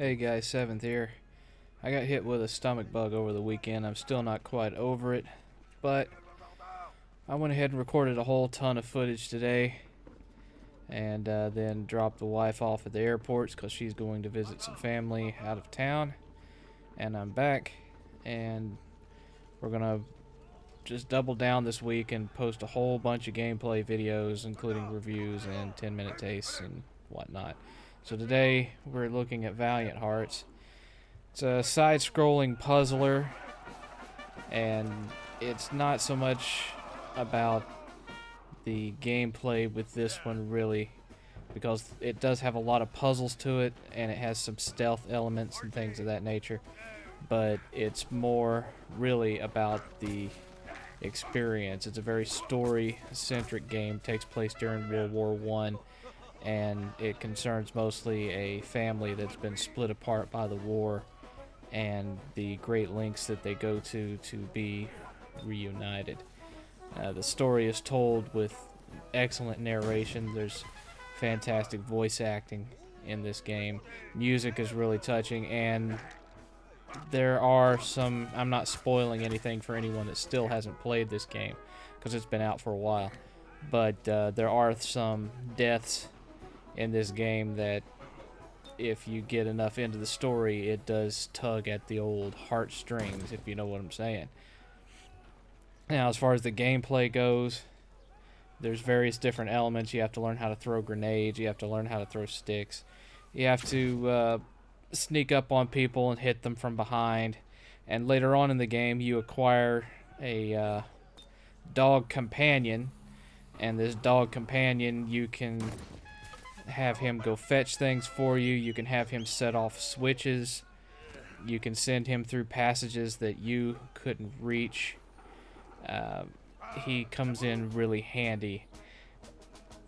Hey guys, 7th here. I got hit with a stomach bug over the weekend. I'm still not quite over it, but I went ahead and recorded a whole ton of footage today and then dropped the wife off at the airport because she's going to visit some family out of town. And I'm back, and we're going to just double down this week and post a whole bunch of gameplay videos, including reviews and 10-minute tastes and whatnot. So today we're looking at Valiant Hearts. It's a side-scrolling puzzler, and it's not so much about the gameplay with this one really, because it does have a lot of puzzles to it and it has some stealth elements and things of that nature, but it's more really about the experience. It's a very story-centric game. It takes place during World War I, and it concerns mostly a family that's been split apart by the war and the great lengths that they go to be reunited. The story is told with excellent narration. There's fantastic voice acting in this game. Music is really touching, and there are some... I'm not spoiling anything for anyone that still hasn't played this game because it's been out for a while, but there are some deaths in this game that, if you get enough into the story, it does tug at the old heartstrings, if you know what I'm saying. Now, as far as the gameplay goes, there's various different elements. You have to learn how to throw grenades, you have to learn how to throw sticks, you have to sneak up on people and hit them from behind, and later on in the game you acquire a dog companion, and this dog companion, you can have him go fetch things for you. You can have him set off switches. You can send him through passages that you couldn't reach. He comes in really handy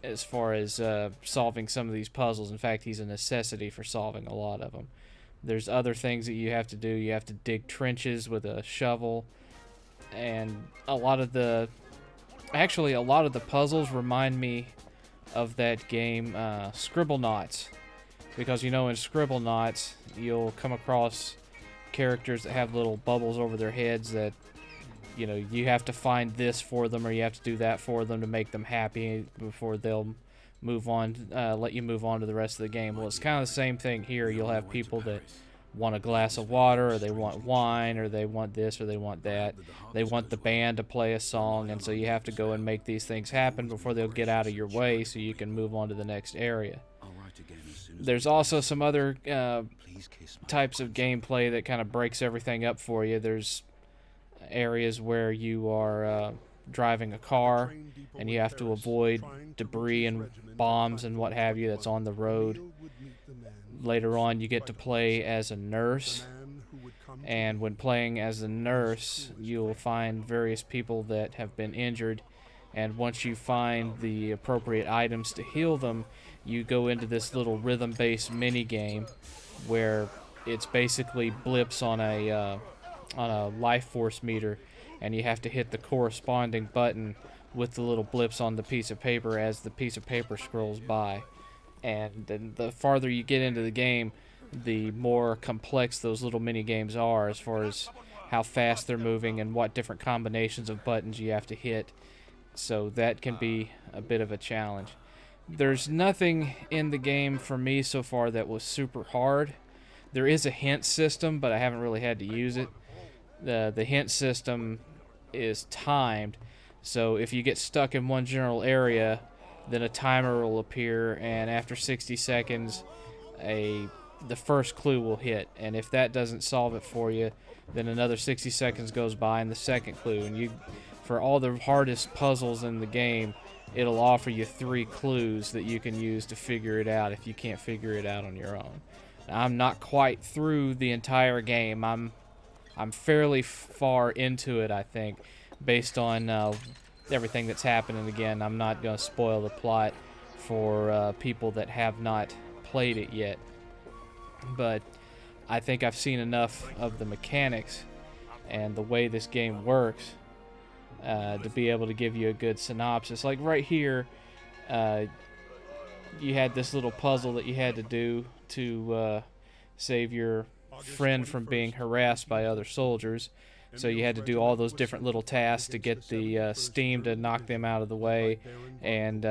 as far as solving some of these puzzles. In fact, he's a necessity for solving a lot of them. There's other things that you have to do. You have to dig trenches with a shovel, and a lot of the puzzles remind me of that game Scribblenauts, because in Scribblenauts you'll come across characters that have little bubbles over their heads that you have to find this for them, or you have to do that for them to make them happy before they'll move on, let you move on to the rest of the game. Well, it's kind of the same thing here. You'll have people that want a glass of water, or they want wine, or they want this, or they want that. They want the band to play a song, and so you have to go and make these things happen before they'll get out of your way so you can move on to the next area. There's also some other types of gameplay that kind of breaks everything up for you. There's areas where you are driving a car and you have to avoid debris and bombs and what have you that's on the road. Later on, you get to play as a nurse, and when playing as a nurse, you'll find various people that have been injured, and once you find the appropriate items to heal them, you go into this little rhythm-based mini-game where it's basically blips on a life force meter, and you have to hit the corresponding button with the little blips on the piece of paper as the piece of paper scrolls by. And then the farther you get into the game, the more complex those little mini games are as far as how fast they're moving and what different combinations of buttons you have to hit. So that can be a bit of a challenge. There's nothing in the game for me so far that was super hard. There is a hint system, but I haven't really had to use it. The hint system is timed, so if you get stuck in one general area, then a timer will appear, and after 60 seconds the first clue will hit, and if that doesn't solve it for you, then another 60 seconds goes by and the second clue, and for all the hardest puzzles in the game, it'll offer you 3 clues that you can use to figure it out if you can't figure it out on your own. Now, I'm not quite through the entire game. I'm fairly far into it, I think, based on everything that's happening. Again, I'm not going to spoil the plot for people that have not played it yet, but I think I've seen enough of the mechanics and the way this game works to be able to give you a good synopsis. Like right here, you had this little puzzle that you had to do to save your friend from being harassed by other soldiers. So you had to do all those different little tasks to get the steam to knock them out of the way, and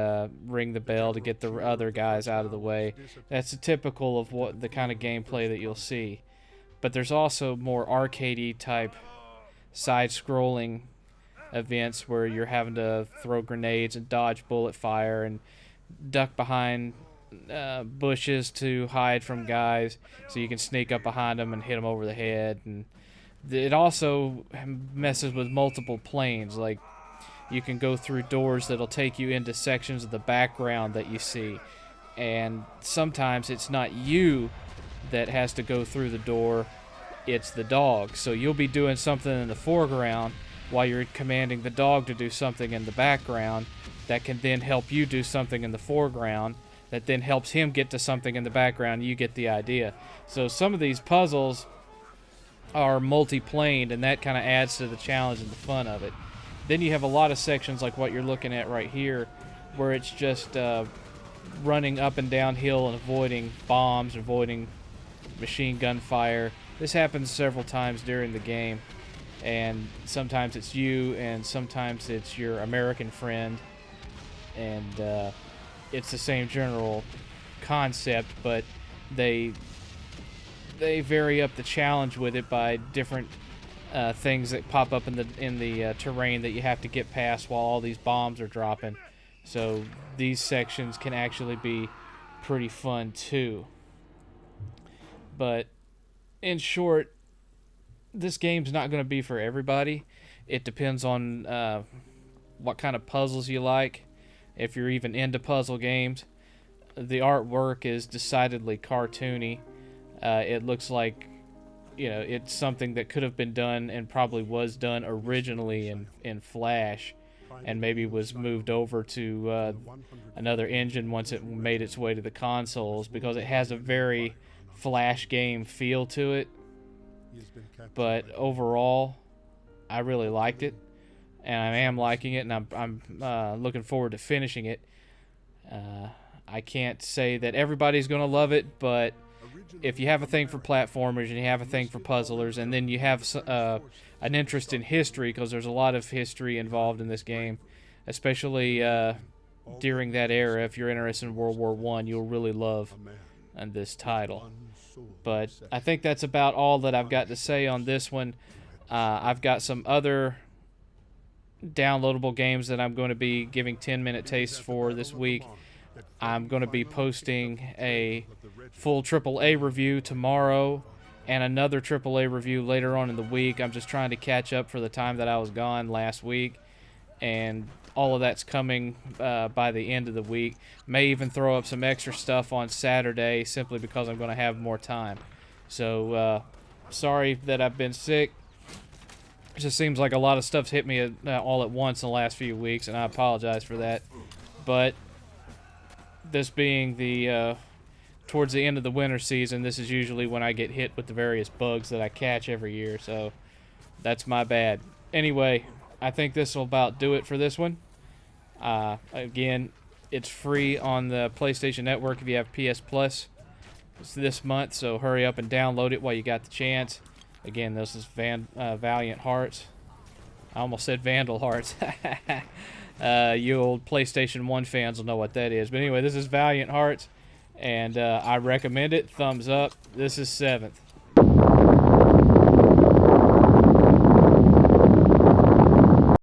ring the bell to get the other guys out of the way. That's typical of what the kind of gameplay that you'll see. But there's also more arcadey type side-scrolling events where you're having to throw grenades and dodge bullet fire and duck behind bushes to hide from guys so you can sneak up behind them and hit them over the head. And it also messes with multiple planes. Like, you can go through doors that'll take you into sections of the background that you see, and sometimes it's not you that has to go through the door, it's the dog. So you'll be doing something in the foreground while you're commanding the dog to do something in the background that can then help you do something in the foreground that then helps him get to something in the background. You get the idea. So some of these puzzles are multi-planed, and that kind of adds to the challenge and the fun of it. Then you have a lot of sections like what you're looking at right here, where it's just running up and down hill and avoiding bombs, avoiding machine gun fire. This happens several times during the game, and sometimes it's you, and sometimes it's your American friend, and it's the same general concept, but they vary up the challenge with it by different things that pop up in the terrain that you have to get past while all these bombs are dropping. So these sections can actually be pretty fun too. But in short, this game's not going to be for everybody. It depends on what kind of puzzles you like, if you're even into puzzle games. The artwork is decidedly cartoony. It looks like, it's something that could have been done and probably was done originally in Flash, and maybe was moved over to another engine once it made its way to the consoles, because it has a very Flash game feel to it. But overall, I really liked it, and I am liking it, and I'm looking forward to finishing it. I can't say that everybody's going to love it, but if you have a thing for platformers and you have a thing for puzzlers, and then you have an interest in history, because there's a lot of history involved in this game, especially during that era. If you're interested in World War I, you'll really love this title. But I think that's about all that I've got to say on this one. I've got some other downloadable games that I'm going to be giving 10-minute tastes for this week. I'm going to be posting a full AAA review tomorrow and another AAA review later on in the week. I'm just trying to catch up for the time that I was gone last week, and all of that's coming by the end of the week. May even throw up some extra stuff on Saturday simply because I'm going to have more time. So sorry that I've been sick. It just seems like a lot of stuff's hit me all at once in the last few weeks, and I apologize for that. But this being the towards the end of the winter season, this is usually when I get hit with the various bugs that I catch every year, so that's my bad. Anyway, I think this will about do it for this one. Again, it's free on the PlayStation Network if you have PS Plus. It's this month, so hurry up and download it while you got the chance. Again, this is Valiant Hearts. I almost said Vandal Hearts. You old PlayStation 1 fans will know what that is. But anyway, this is Valiant Hearts, and I recommend it. Thumbs up. This is 7th.